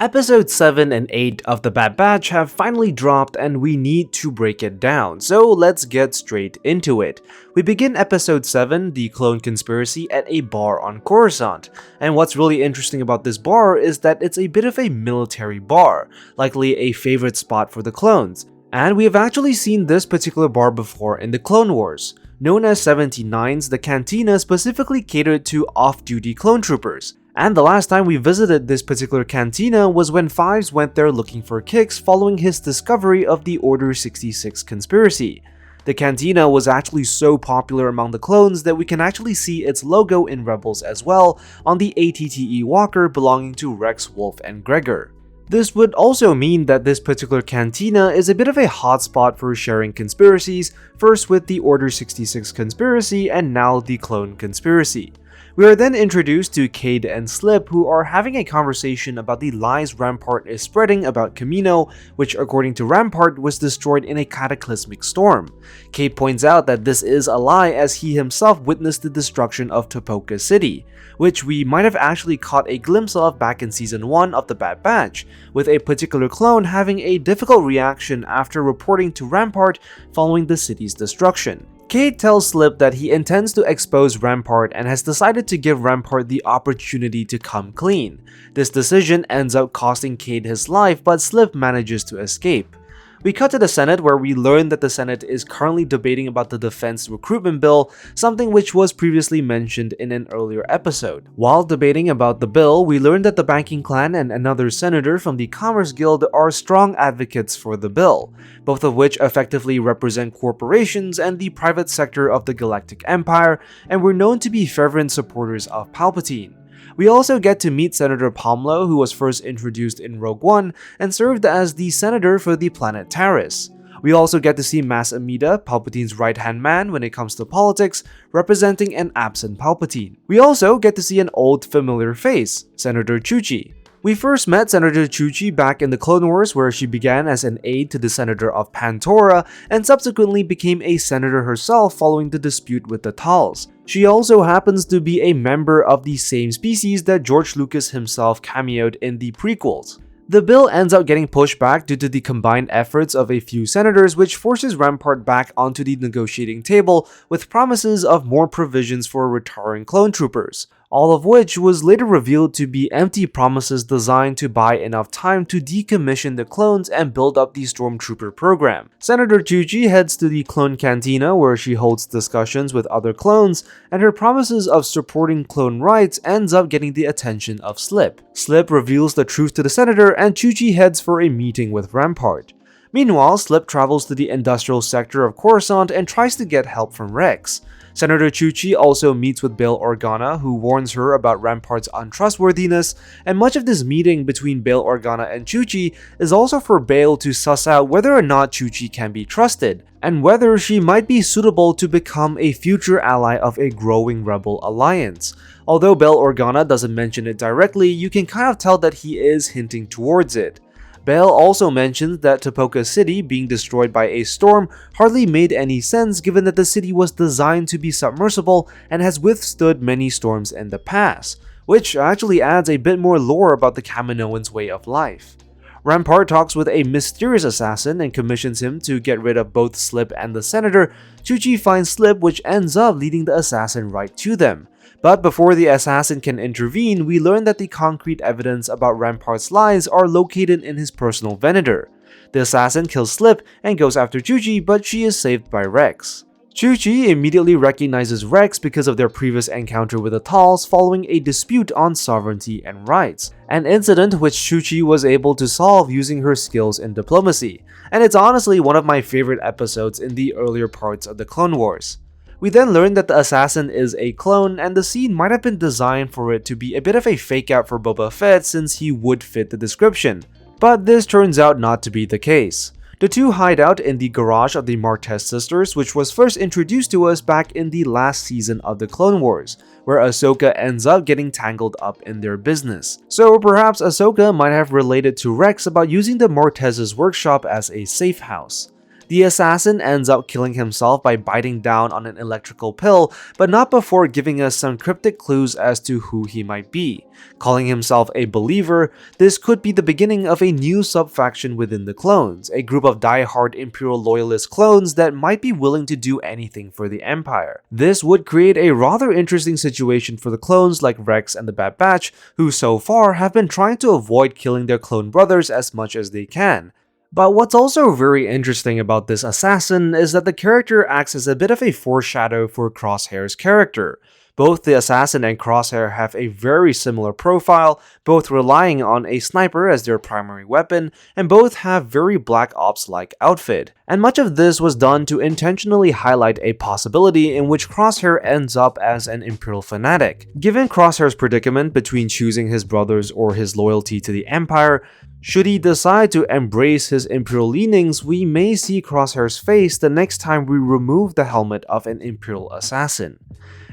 Episode 7 and 8 of The Bad Batch have finally dropped and we need to break it down, so let's get straight into it. We begin episode 7, the clone conspiracy, at a bar on Coruscant, and what's really interesting about this bar is that it's a bit of a military bar, likely a favorite spot for the clones, and we have actually seen this particular bar before in the Clone Wars. Known as 79's, the cantina specifically catered to off-duty clone troopers. And the last time we visited this particular cantina was when Fives went there looking for kicks following his discovery of the Order 66 conspiracy. The cantina was actually so popular among the clones that we can actually see its logo in Rebels as well on the ATTE walker belonging to Rex, Wolffe, and Gregor. This would also mean that this particular cantina is a bit of a hotspot for sharing conspiracies, first with the Order 66 conspiracy and now the clone conspiracy. We are then introduced to Cade and Slip, who are having a conversation about the lies Rampart is spreading about Kamino, which according to Rampart was destroyed in a cataclysmic storm. Cade points out that this is a lie as he himself witnessed the destruction of Topoka City, which we might have actually caught a glimpse of back in season 1 of The Bad Batch, with a particular clone having a difficult reaction after reporting to Rampart following the city's destruction. Cade tells Slip that he intends to expose Rampart and has decided to give Rampart the opportunity to come clean. This decision ends up costing Cade his life, but Slip manages to escape. We cut to the Senate where we learn that the Senate is currently debating about the defense recruitment bill, something which was previously mentioned in an earlier episode. While debating about the bill, we learn that the banking clan and another senator from the Commerce Guild are strong advocates for the bill, both of which effectively represent corporations and the private sector of the Galactic Empire, and were known to be fervent supporters of Palpatine. We also get to meet Senator Pomlo, who was first introduced in Rogue One and served as the senator for the planet Taris. We also get to see Mas Amedda, Palpatine's right-hand man when it comes to politics, representing an absent Palpatine. We also get to see an old familiar face, Senator Chuchi. We first met Senator Chuchi back in the Clone Wars, where she began as an aide to the Senator of Pantora and subsequently became a senator herself following the dispute with the Tals. She also happens to be a member of the same species that George Lucas himself cameoed in the prequels. The bill ends up getting pushed back due to the combined efforts of a few senators, which forces Rampart back onto the negotiating table with promises of more provisions for retiring clone troopers, all of which was later revealed to be empty promises designed to buy enough time to decommission the clones and build up the stormtrooper program. Senator Chuchi heads to the clone cantina where she holds discussions with other clones, and her promises of supporting clone rights ends up getting the attention of Slip. Slip reveals the truth to the senator and Chuchi heads for a meeting with Rampart. Meanwhile, Slip travels to the industrial sector of Coruscant and tries to get help from Rex. Senator Chuchi also meets with Bail Organa, who warns her about Rampart's untrustworthiness, and much of this meeting between Bail Organa and Chuchi is also for Bail to suss out whether or not Chuchi can be trusted, and whether she might be suitable to become a future ally of a growing rebel alliance. Although Bail Organa doesn't mention it directly, you can kind of tell that he is hinting towards it. Bail also mentions that Topoka City being destroyed by a storm hardly made any sense given that the city was designed to be submersible and has withstood many storms in the past, which actually adds a bit more lore about the Kaminoans' way of life. Rampart talks with a mysterious assassin and commissions him to get rid of both Slip and the senator. Chuchi finds Slip, which ends up leading the assassin right to them. But before the assassin can intervene, we learn that the concrete evidence about Rampart's lies are located in his personal Venator. The assassin kills Slip and goes after Chuchi, but she is saved by Rex. Chuchi immediately recognizes Rex because of their previous encounter with the Tals following a dispute on sovereignty and rights, an incident which Chuchi was able to solve using her skills in diplomacy, and it's honestly one of my favorite episodes in the earlier parts of the Clone Wars. We then learn that the assassin is a clone, and the scene might have been designed for it to be a bit of a fake out for Boba Fett since he would fit the description, but this turns out not to be the case. The two hide out in the garage of the Martez sisters, which was first introduced to us back in the last season of the Clone Wars, where Ahsoka ends up getting tangled up in their business. So perhaps Ahsoka might have related to Rex about using the Martez's workshop as a safe house. The assassin ends up killing himself by biting down on an electrical pill, but not before giving us some cryptic clues as to who he might be. Calling himself a believer, this could be the beginning of a new sub-faction within the clones, a group of die-hard Imperial loyalist clones that might be willing to do anything for the Empire. This would create a rather interesting situation for the clones like Rex and the Bad Batch, who so far have been trying to avoid killing their clone brothers as much as they can. But what's also very interesting about this assassin is that the character acts as a bit of a foreshadow for Crosshair's character. Both the assassin and Crosshair have a very similar profile, both relying on a sniper as their primary weapon, and both have very Black Ops-like outfit. And much of this was done to intentionally highlight a possibility in which Crosshair ends up as an Imperial fanatic. Given Crosshair's predicament between choosing his brothers or his loyalty to the Empire, should he decide to embrace his Imperial leanings, we may see Crosshair's face the next time we remove the helmet of an Imperial assassin.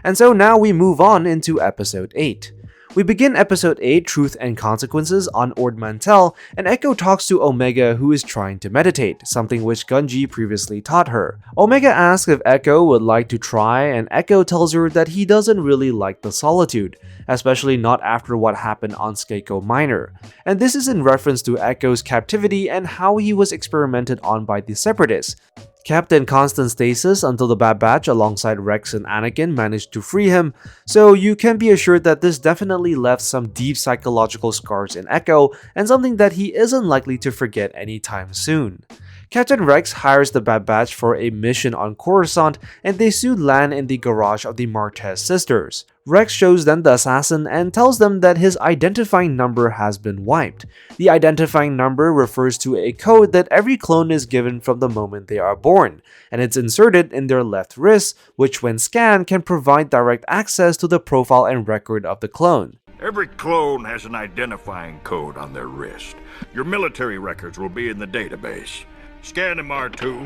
And so now we move on into Episode 8. We begin Episode 8, Truth and Consequences, on Ord Mantell, and Echo talks to Omega, who is trying to meditate, something which Gungi previously taught her. Omega asks if Echo would like to try, and Echo tells her that he doesn't really like the solitude, especially not after what happened on Skako Minor. And this is in reference to Echo's captivity and how he was experimented on by the Separatists, kept in constant stasis until the Bad Batch alongside Rex and Anakin managed to free him, so you can be assured that this definitely left some deep psychological scars in Echo and something that he isn't likely to forget anytime soon. Captain Rex hires the Bad Batch for a mission on Coruscant, and they soon land in the garage of the Martez sisters. Rex shows them the assassin and tells them that his identifying number has been wiped. The identifying number refers to a code that every clone is given from the moment they are born, and it's inserted in their left wrist, which when scanned can provide direct access to the profile and record of the clone. Every clone has an identifying code on their wrist. Your military records will be in the database. Scan him, R2.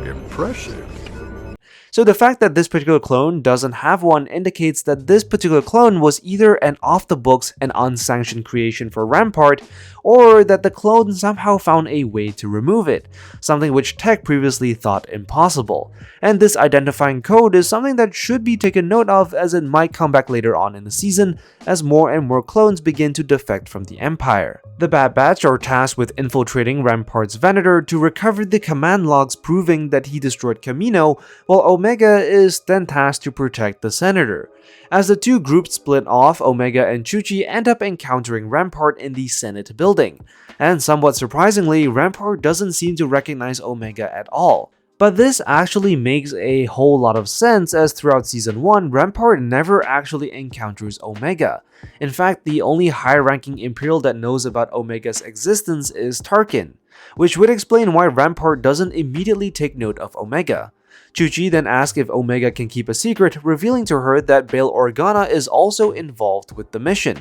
Impressive. So the fact that this particular clone doesn't have one indicates that this particular clone was either an off-the-books and unsanctioned creation for Rampart, or that the clone somehow found a way to remove it, something which Tech previously thought impossible. And this identifying code is something that should be taken note of, as it might come back later on in the season as more and more clones begin to defect from the Empire. The Bad Batch are tasked with infiltrating Rampart's Venator to recover the command logs proving that he destroyed Camino, while Omega is then tasked to protect the Senator. As the two groups split off, Omega and Chuchi end up encountering Rampart in the Senate building, and somewhat surprisingly, Rampart doesn't seem to recognize Omega at all. But this actually makes a whole lot of sense, as throughout Season 1, Rampart never actually encounters Omega. In fact, the only high-ranking Imperial that knows about Omega's existence is Tarkin, which would explain why Rampart doesn't immediately take note of Omega. Chuchi then asks if Omega can keep a secret, revealing to her that Bail Organa is also involved with the mission.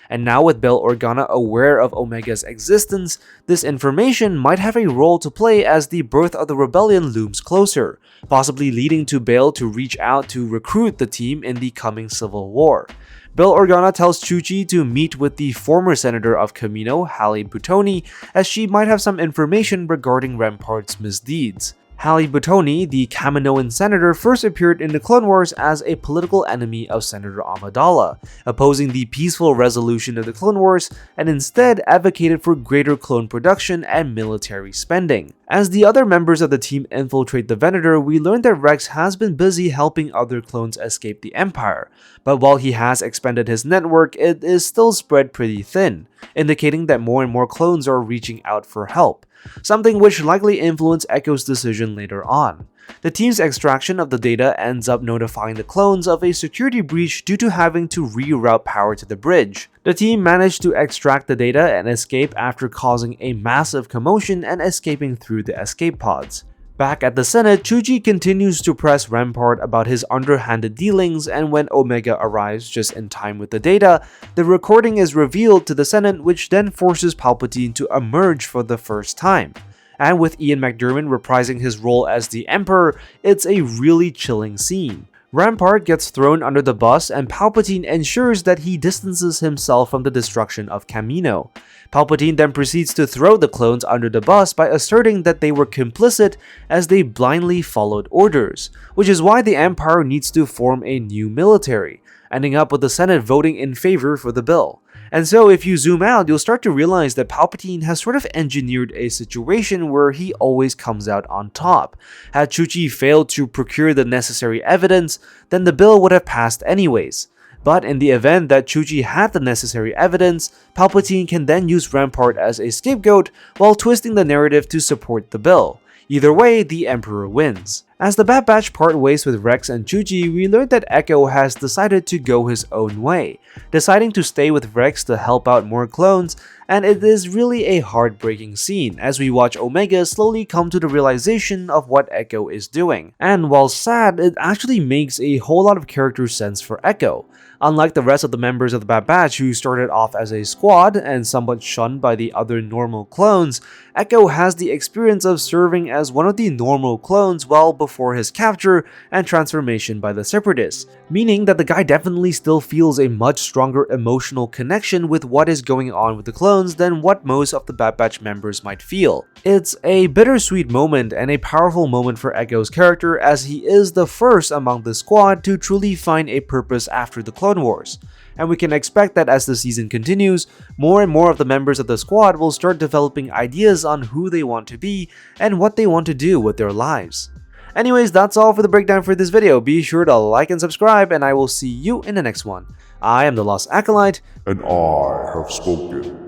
And now with Bail Organa aware of Omega's existence, this information might have a role to play as the birth of the rebellion looms closer, possibly leading to Bail to reach out to recruit the team in the coming civil war. Bail Organa tells Chuchi to meet with the former senator of Camino, Halle Butoni, as she might have some information regarding Rampart's misdeeds. Halle Butoni, the Kaminoan senator, first appeared in the Clone Wars as a political enemy of Senator Amidala, opposing the peaceful resolution of the Clone Wars, and instead advocated for greater clone production and military spending. As the other members of the team infiltrate the Venator, we learn that Rex has been busy helping other clones escape the Empire, but while he has expanded his network, it is still spread pretty thin, indicating that more and more clones are reaching out for help, something which likely influenced Echo's decision later on. The team's extraction of the data ends up notifying the clones of a security breach due to having to reroute power to the bridge. The team managed to extract the data and escape after causing a massive commotion and escaping through the escape pods. Back at the Senate, Chuchi continues to press Rampart about his underhanded dealings, and when Omega arrives just in time with the data, the recording is revealed to the Senate, which then forces Palpatine to emerge for the first time. And with Ian McDiarmid reprising his role as the Emperor, it's a really chilling scene. Rampart gets thrown under the bus and Palpatine ensures that he distances himself from the destruction of Kamino. Palpatine then proceeds to throw the clones under the bus by asserting that they were complicit as they blindly followed orders, which is why the Empire needs to form a new military, ending up with the Senate voting in favor for the bill. And so if you zoom out, you'll start to realize that Palpatine has sort of engineered a situation where he always comes out on top. Had Chuchi failed to procure the necessary evidence, then the bill would have passed anyways. But in the event that Chuchi had the necessary evidence, Palpatine can then use Rampart as a scapegoat while twisting the narrative to support the bill. Either way, the Emperor wins. As the Bad Batch part ways with Rex and Chuchi, we learned that Echo has decided to go his own way, deciding to stay with Rex to help out more clones, and it is really a heartbreaking scene as we watch Omega slowly come to the realization of what Echo is doing. And while sad, it actually makes a whole lot of character sense for Echo. Unlike the rest of the members of the Bad Batch who started off as a squad and somewhat shunned by the other normal clones, Echo has the experience of serving as one of the normal clones well before his capture and transformation by the Separatists, meaning that the guy definitely still feels a much stronger emotional connection with what is going on with the clones than what most of the Bad Batch members might feel. It's a bittersweet moment and a powerful moment for Echo's character as he is the first among the squad to truly find a purpose after the Clone Wars. And we can expect that as the season continues, more and more of the members of the squad will start developing ideas on who they want to be and what they want to do with their lives. Anyways, that's all for the breakdown for this video. Be sure to like and subscribe, and I will see you in the next one. I am the Lost Acolyte, and I have spoken.